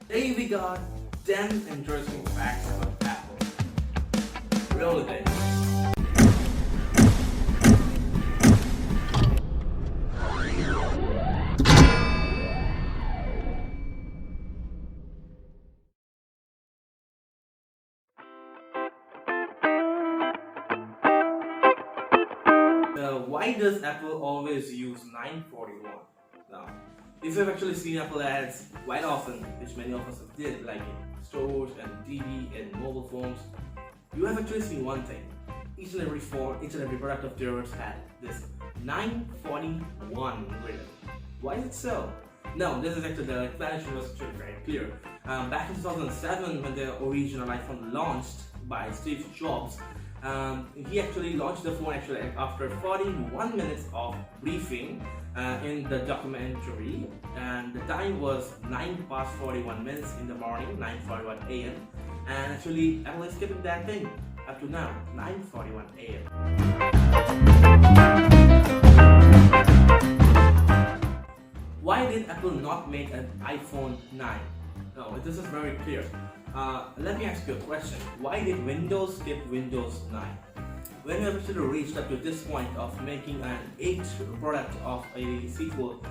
Today we got 10 interesting facts about Apple. Roll it in. Why does Apple always use 941? Now, if you've actually seen Apple ads quite often, which many of us did, like in stores and TV and mobile phones, you have actually seen one thing. Each and every phone, each and every product of theirs had this 941 written. Why is it so? No, this is actually the explanation was actually very clear. Back in 2007, when the original iPhone launched by Steve Jobs, he actually launched the phone after 41 minutes of briefing in the documentary, and the time was 9 past 41 minutes in the morning, 9:41 a.m. and actually Apple is keeping that thing up to now, 9:41 a.m. Why did Apple not make an iPhone 9? No, this is very clear. Let me ask you a question. Why did Windows skip Windows 9? When you have actually reached up to this point of making an 8 product of a sequel,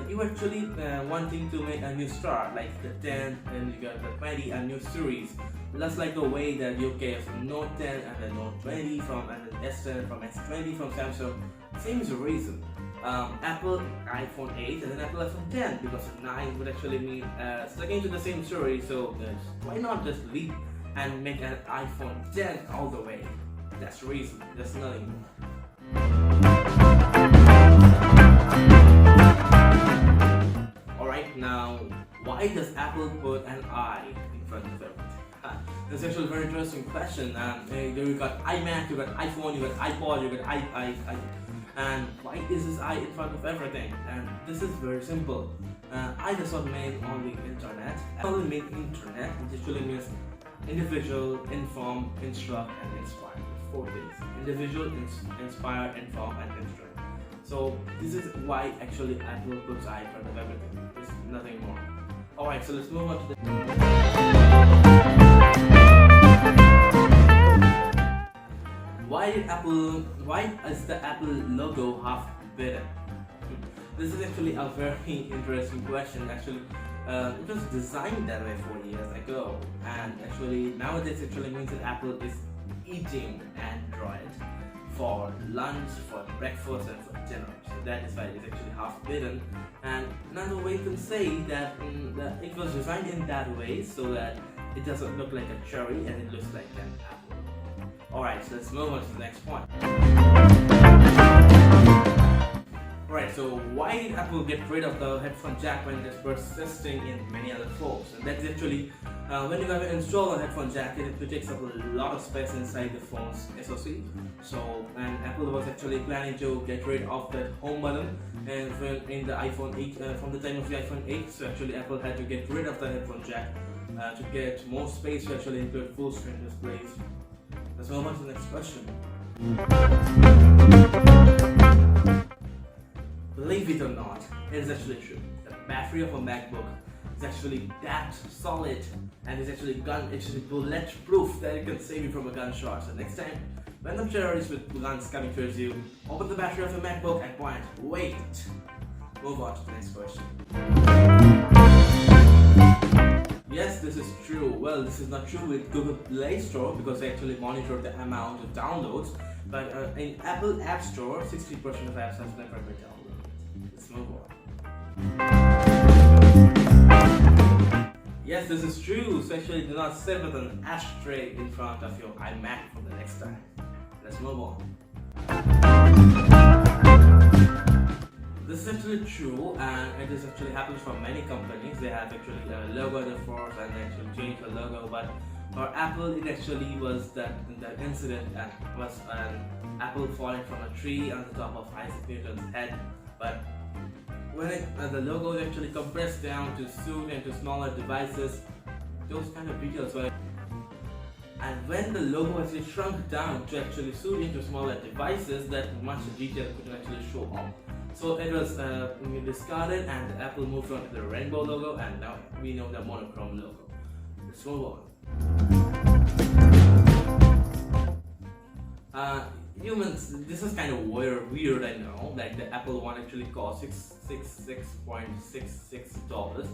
you actually wanting to make a new star like the 10 and you got the 20, a new series. Just like the way that you gave Note 10 and the Note 20 from and the S10 from S20 from Samsung. Same is the reason. Apple iPhone 8 and then Apple iPhone 10, because 9 would actually mean sticking to the same series, so why not just leap and make an iPhone 10 all the way? That's the reason, there's nothing more. Alright, now why does Apple put an I in front of everything? That's actually a very interesting question. You got iMac, you got iPhone, you got iPod, you got I. And why is this I in front of everything? And this is very simple. I does not mean only internet. I only mean internet, which actually means individual, inform, instruct, and inspire. 4 things: individual, inspire, inform, and instruct. So this is why actually Apple puts I in front of everything. There's nothing more. Alright, so let's move on to the Why is the Apple logo half hidden? This is actually a very interesting question. Actually, it was designed that way 4 years ago, and actually nowadays actually means that Apple is eating Android for lunch, for breakfast, and for dinner. So that is why it is actually half hidden. And another way you can say that, it was designed in that way so that it doesn't look like a cherry and it looks like an apple. Alright, so let's move on to the next point. Alright, so why did Apple get rid of the headphone jack when it's persisting in many other phones? And that's actually, when you have to install a headphone jack, it takes up a lot of space inside the phone's SoC. So, and Apple was actually planning to get rid of that home button and in the iPhone 8, from the time of the iPhone 8, so actually Apple had to get rid of the headphone jack to get more space to actually include full screen displays. Let's move on to the next question. Believe it or not, it is actually true. The battery of a MacBook is actually that solid and is actually bulletproof that it can save you from a gunshot. So next time, when the terrorists with guns coming towards you, open the battery of your MacBook and point, wait. Move on to the next question. Yes, this is true. Well, this is not true with Google Play Store because they actually monitor the amount of downloads. But in Apple App Store, 60% of apps have never been downloaded. Let's move on. Yes, this is true. So actually, do not sit with an ashtray in front of your iMac for the next time. Let's move on. This is actually true, and it is actually happens for many companies. They have actually a logo at the front and they actually change the logo. But for Apple, it actually was that incident was an apple falling from a tree on the top of Isaac Newton's head. But when the logo is actually compressed down to suit into smaller devices, those kind of details were. And when the logo actually shrunk down to actually suit into smaller devices, that much detail couldn't actually show up. So it was discarded, and Apple moved on to the rainbow logo, and now we know the monochrome logo. Let's move on. Humans, this is kind of weird, I know. Like the Apple one actually cost $666.66,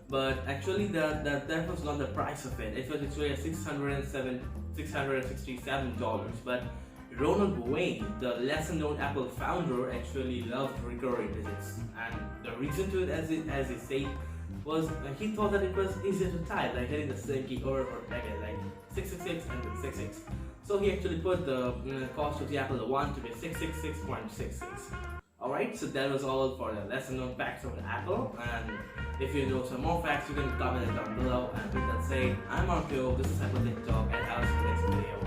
but actually that was not the price of it. It was actually $667. But Ronald Wayne, the lesser known Apple founder, actually loved recurring digits, and the reason to it, as he said, was he thought that it was easier to type, like hitting the same key over again, like 666 and then 66. So he actually put the cost of the Apple One to be $666.66. Alright, so that was all for the lesser known facts of the Apple, and if you know some more facts, you can comment it down below. And with that said, I'm Marco, this is Apple TikTok, and I'll see you next video.